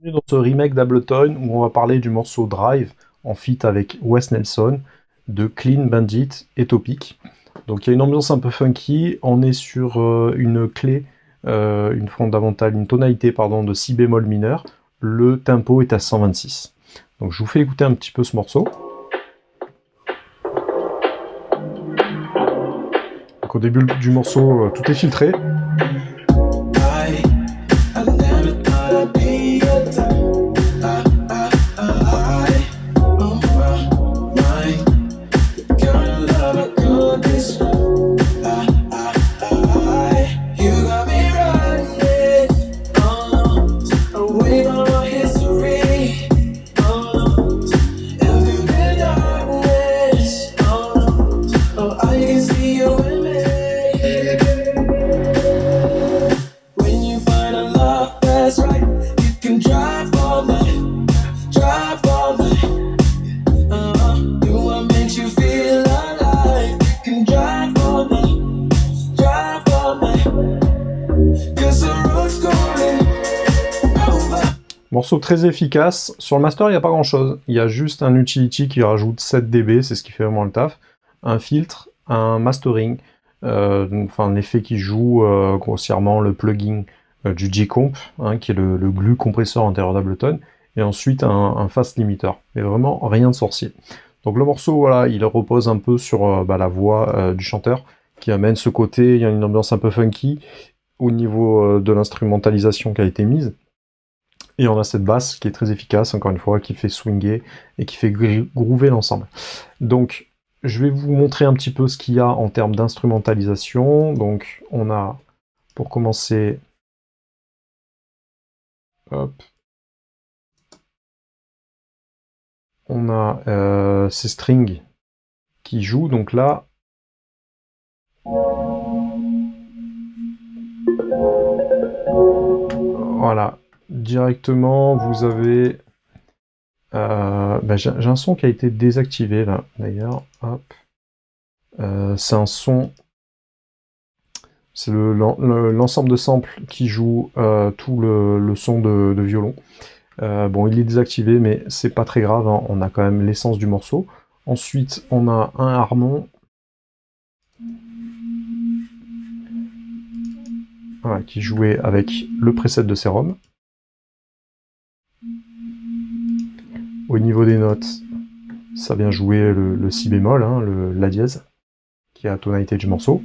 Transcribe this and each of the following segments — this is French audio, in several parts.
Dans ce remake d'Ableton où on va parler du morceau Drive en feat avec Wes Nelson de Clean Bandit et Topic. Donc il y a une ambiance un peu funky, on est sur une clé, une fondamentale, une tonalité pardon, de si bémol mineur, le tempo est à 126. Donc je vous fais écouter un petit peu ce morceau. Donc au début du morceau, tout est filtré. Morceau très efficace. Sur le master, il n'y a pas grand chose. Il y a juste un utility qui rajoute 7 dB, c'est ce qui fait vraiment le taf. Un filtre, un mastering, enfin un effet qui joue grossièrement le plugin du G-Comp, hein, qui est le glue compresseur intérieur d'Ableton, et ensuite un fast limiter. Mais vraiment rien de sorcier. Donc le morceau, voilà, il repose un peu sur la voix du chanteur, qui amène ce côté, il y a une ambiance un peu funky au niveau de l'instrumentalisation qui a été mise. Et on a cette basse qui est très efficace, encore une fois, qui fait swinger et qui fait groover l'ensemble. Donc, je vais vous montrer un petit peu ce qu'il y a en termes d'instrumentalisation. Donc, on a, pour commencer, hop, on a ces strings qui jouent. Donc là, voilà. Directement, vous avez... j'ai un son qui a été désactivé là, d'ailleurs. C'est un son... C'est l'ensemble de samples qui joue tout le son de violon. Bon, il est désactivé, mais c'est pas très grave, hein, on a quand même l'essence du morceau. Ensuite, on a un harmon. Voilà, qui jouait avec le preset de Serum. Au niveau des notes, ça vient jouer le si bémol, hein, la dièse, qui est la tonalité du morceau,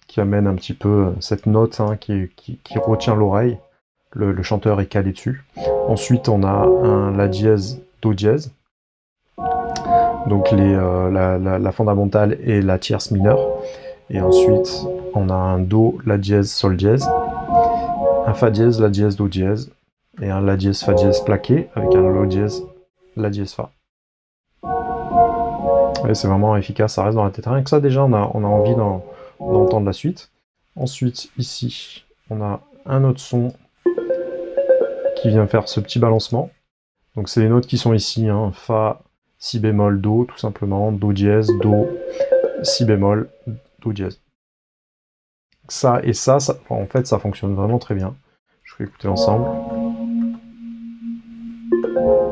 qui amène un petit peu cette note hein, qui retient l'oreille. Le chanteur est calé dessus. Ensuite, on a la dièse, do dièse, donc la fondamentale et la tierce mineure. Et ensuite, on a un do, la dièse, sol dièse, un fa dièse, la dièse, do dièse, et un la dièse, fa dièse plaqué, avec un lo dièse, la dièse, fa. Et c'est vraiment efficace, ça reste dans la tête. Rien que ça, déjà, on a envie d'entendre la suite. Ensuite, ici, on a un autre son qui vient faire ce petit balancement. Donc c'est les notes qui sont ici, hein, fa, si bémol, do, tout simplement, do dièse, do, si bémol, do dièse. Ça et ça, en fait, ça fonctionne vraiment très bien. Je vais écouter l'ensemble.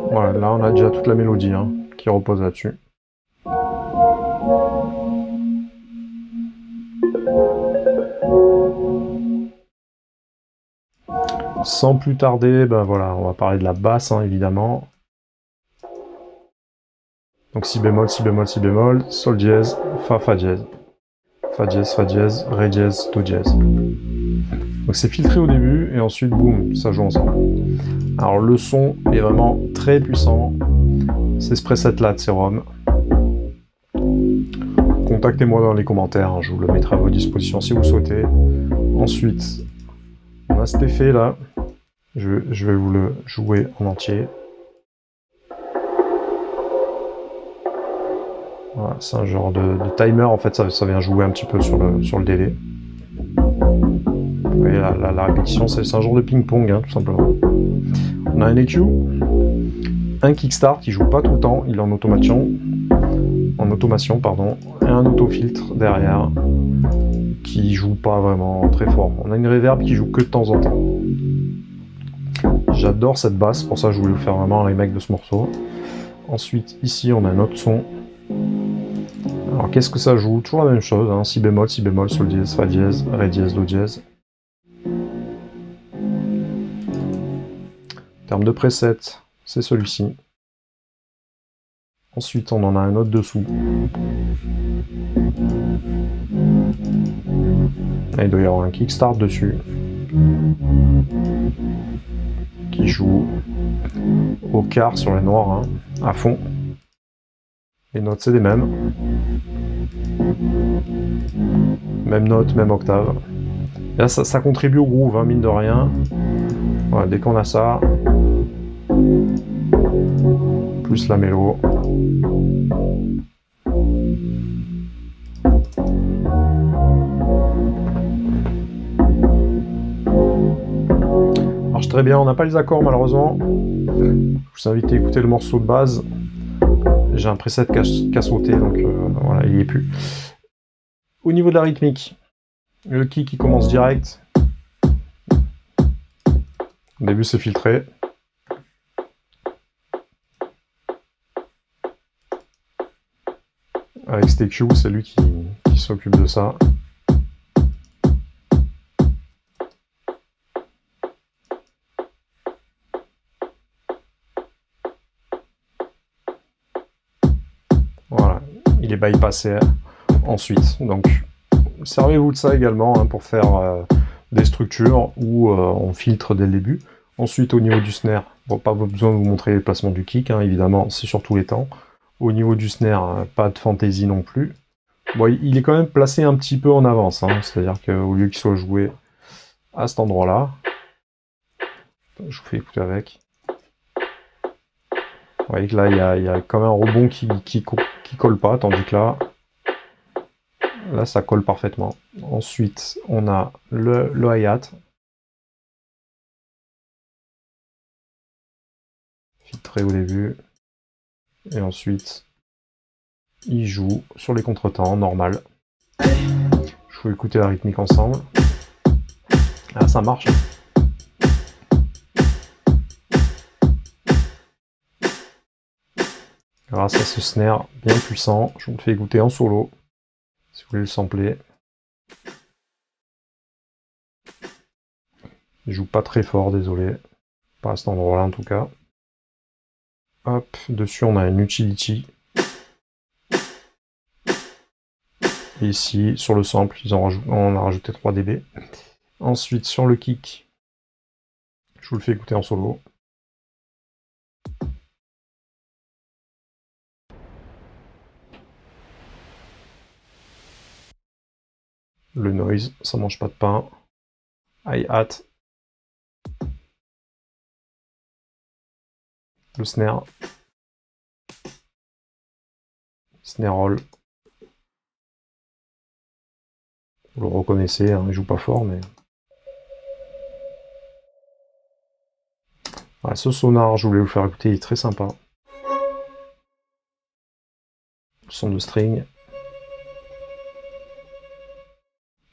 Voilà, là on a déjà toute la mélodie hein, qui repose là-dessus. Sans plus tarder, ben voilà, on va parler de la basse hein, évidemment. Donc si bémol, si bémol, si bémol, sol dièse, fa, fa dièse. Fa dièse, ré dièse, do dièse. Donc c'est filtré au début et ensuite boum, ça joue ensemble. Alors le son est vraiment très puissant. C'est ce preset là de Serum. Contactez-moi dans les commentaires, hein, je vous le mettrai à vos dispositions si vous le souhaitez. Ensuite, on a cet effet là. Je vais vous le jouer en entier. Voilà, c'est un genre de timer, en fait, ça vient jouer un petit peu sur le délai. Vous voyez, la répétition, c'est un genre de ping-pong, hein, tout simplement. On a un EQ, un kickstart qui joue pas tout le temps, il est en automation, pardon, et un autofiltre derrière qui joue pas vraiment très fort. On a une reverb qui joue que de temps en temps. J'adore cette basse, pour ça je voulais vous faire vraiment un remake de ce morceau. Ensuite, ici, on a un autre son. Alors, qu'est-ce que ça joue? Toujours la même chose, hein. Si bémol, sol dièse, fa dièse, ré dièse, do dièse. En termes de preset, c'est celui-ci. Ensuite, on en a un autre dessous. Et il doit y avoir un kickstart dessus. Qui joue au quart sur les noirs, hein, à fond. Les notes, c'est les mêmes. Même note, même octave. Et là, ça contribue au groove, hein, mine de rien. Voilà, dès qu'on a ça, plus la mélo. Marche très bien, on n'a pas les accords malheureusement. Je vous invite à écouter le morceau de base. J'ai un preset qui a sauté, donc voilà, il n'y est plus. Au niveau de la rythmique, le kick qui commence direct. Au début c'est filtré. Avec STQ, c'est lui qui s'occupe de ça. Voilà, il est bypassé ensuite. Donc, servez-vous de ça également, hein, pour faire des structures où on filtre dès le début. Ensuite, au niveau du snare, bon, pas besoin de vous montrer le placement du kick, hein, évidemment, c'est sur tous les temps. Au niveau du snare, pas de fantaisie non plus. Bon, il est quand même placé un petit peu en avance, hein, c'est-à-dire qu'au lieu qu'il soit joué à cet endroit-là, je vous fais écouter avec. Vous voyez que là, il y a quand même un rebond qui colle pas, tandis que là, ça colle parfaitement. Ensuite, on a le hi-hat. Filtré au début. Et ensuite, il joue sur les contretemps, normal. Je vais écouter la rythmique ensemble. Ah, ça marche. Grâce à ce snare bien puissant, je vous le fais écouter en solo, si vous voulez le sampler. Il joue pas très fort, désolé. Pas à cet endroit-là en tout cas. Hop, dessus on a une utility. Et ici, sur le sample, on a rajouté 3 dB. Ensuite, sur le kick, je vous le fais écouter en solo. Le noise, ça mange pas de pain. Hi-hat. Le snare. Snare roll. Vous le reconnaissez, hein, il joue pas fort, mais... Voilà, ce sonar, je voulais vous faire écouter, il est très sympa. Le son de string.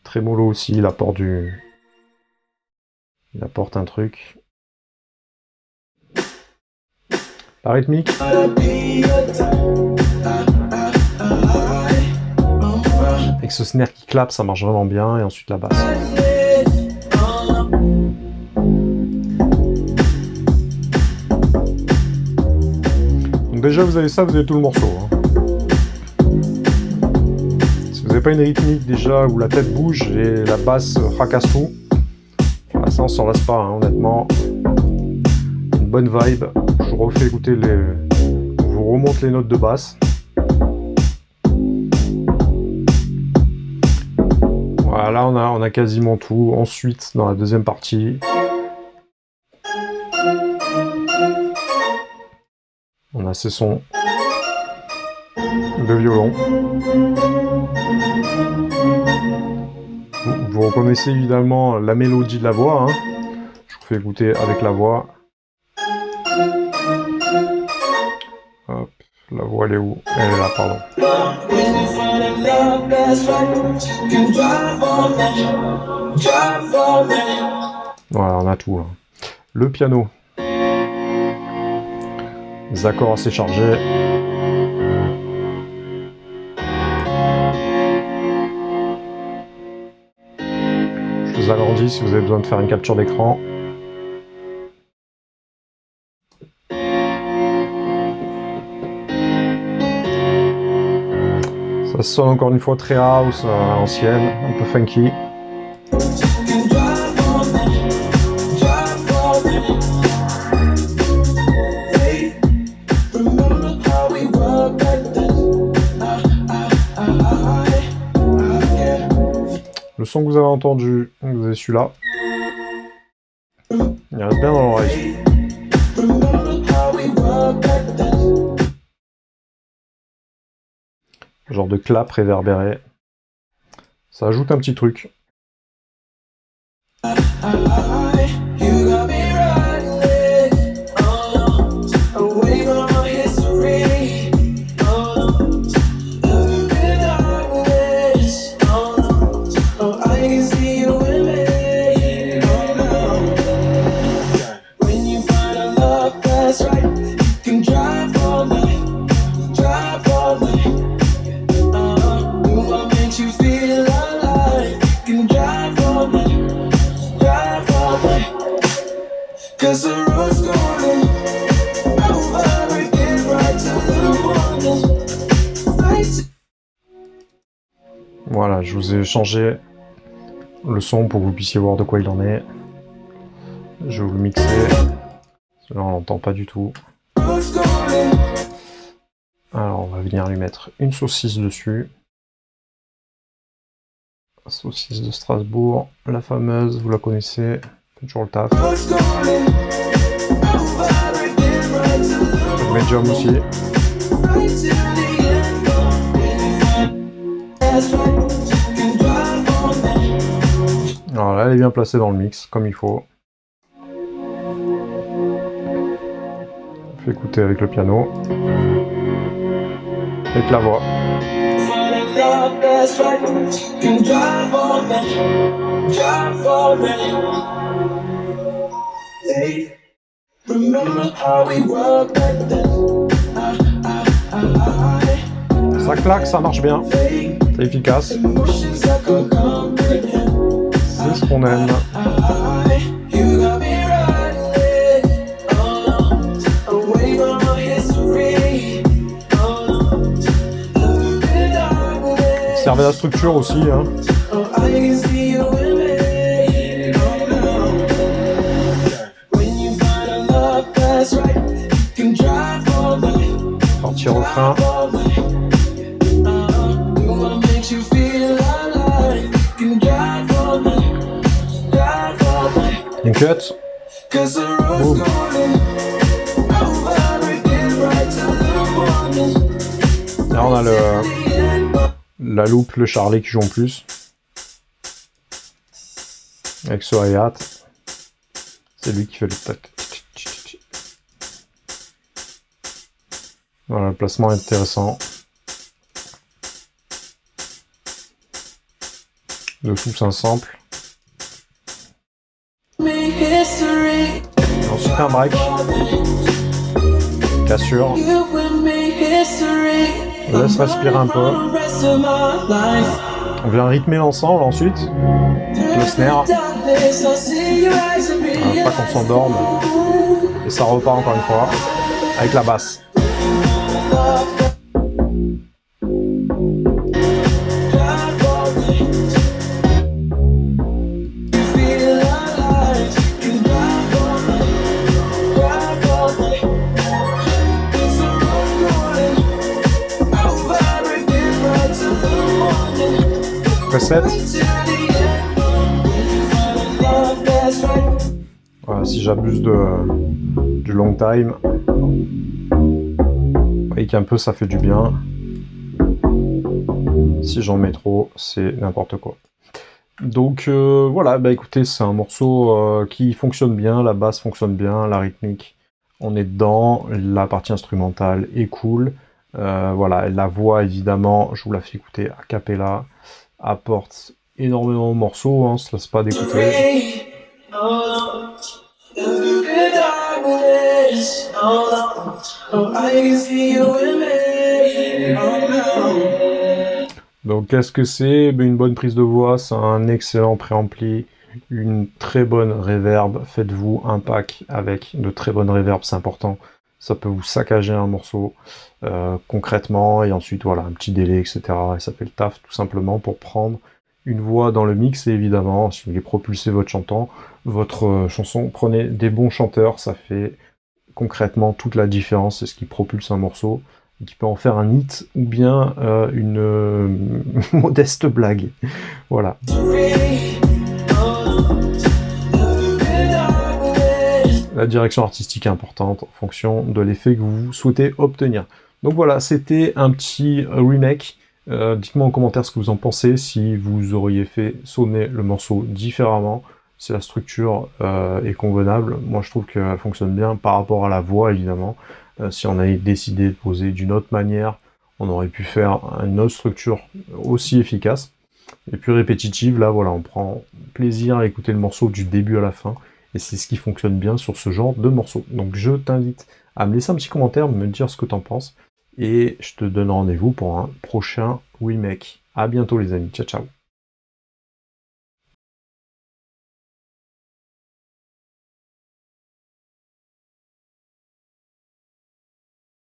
Très mollo aussi, il apporte un truc. La rythmique. Avec ce snare qui clappe, ça marche vraiment bien. Et ensuite la basse. Donc déjà vous avez ça, vous avez tout le morceau, hein. Si vous n'avez pas une rythmique déjà où la tête bouge et la basse fracasse tout, ça on s'en lasse pas, hein, honnêtement. Une bonne vibe. Je vous refais écouter je vous remonte les notes de basse. Voilà, on a quasiment tout. Ensuite, dans la deuxième partie, on a ces sons de violon. Vous reconnaissez évidemment la mélodie de la voix, hein. Je vous fais écouter avec la voix. Hop, la voix elle est où? Elle est là, pardon. Voilà, on a tout là. Le piano. Des accords assez chargés. Je vous agrandis si vous avez besoin de faire une capture d'écran. Ça sonne encore une fois très house, à l'ancienne, un peu funky. Le son que vous avez entendu, vous avez celui-là. Il reste bien dans l'oreille. Genre de clap réverbéré. Ça ajoute un petit truc. Voilà, je vous ai changé le son pour que vous puissiez voir de quoi il en est. Je vais vous le mixer. Là, on l'entend pas du tout. Alors, on va venir lui mettre une saucisse dessus. Saucisse de Strasbourg, la fameuse, vous la connaissez, fait toujours le taf. Le médium aussi. Alors là, elle est bien placée dans le mix, comme il faut. On fait écouter avec le piano. Avec la voix. Ça claque, ça marche bien. C'est efficace. C'est ce qu'on aime. Observez la structure aussi. Hein. Partie refrain. Une cut. Boum. Là on a la loupe, le charlet qui joue en plus. Avec ce hi-hat. C'est lui qui fait le tac. Voilà, le placement est intéressant. Dessous, c'est un sample. Ensuite, un break. Cassure. On laisse respirer un peu. On vient rythmer l'ensemble ensuite. Le snare. Pas qu'on s'endorme. Et ça repart encore une fois. Avec la basse. Preset. Voilà, si j'abuse du long time, vous voyez qu'un peu ça fait du bien. Si j'en mets trop, c'est n'importe quoi. Donc voilà, bah écoutez, c'est un morceau qui fonctionne bien, la basse fonctionne bien, la rythmique, on est dedans, la partie instrumentale est cool. Voilà, la voix évidemment, je vous la fais écouter a cappella, apporte énormément au morceau, hein, se laisse pas d'écouter. Donc qu'est-ce que c'est? Ben, une bonne prise de voix, c'est un excellent préampli, une très bonne reverb. Faites-vous un pack avec de très bonnes reverbs, c'est important. Ça peut vous saccager un morceau concrètement, et ensuite voilà, un petit délai, etc. Et ça fait le taf tout simplement pour prendre une voix dans le mix. Et évidemment, si vous voulez propulser votre chanson, prenez des bons chanteurs, ça fait concrètement toute la différence. C'est ce qui propulse un morceau et qui peut en faire un hit ou bien une modeste blague. Voilà. La direction artistique est importante en fonction de l'effet que vous souhaitez obtenir. Donc voilà, c'était un petit remake. Dites-moi en commentaire ce que vous en pensez, si vous auriez fait sonner le morceau différemment, si la structure est convenable. Moi je trouve qu'elle fonctionne bien par rapport à la voix évidemment. Si on avait décidé de poser d'une autre manière, on aurait pu faire une autre structure aussi efficace et plus répétitive. Là voilà, on prend plaisir à écouter le morceau du début à la fin. Et c'est ce qui fonctionne bien sur ce genre de morceau. Donc je t'invite à me laisser un petit commentaire, me dire ce que t'en penses. Et je te donne rendez-vous pour un prochain remake. À bientôt les amis, ciao ciao.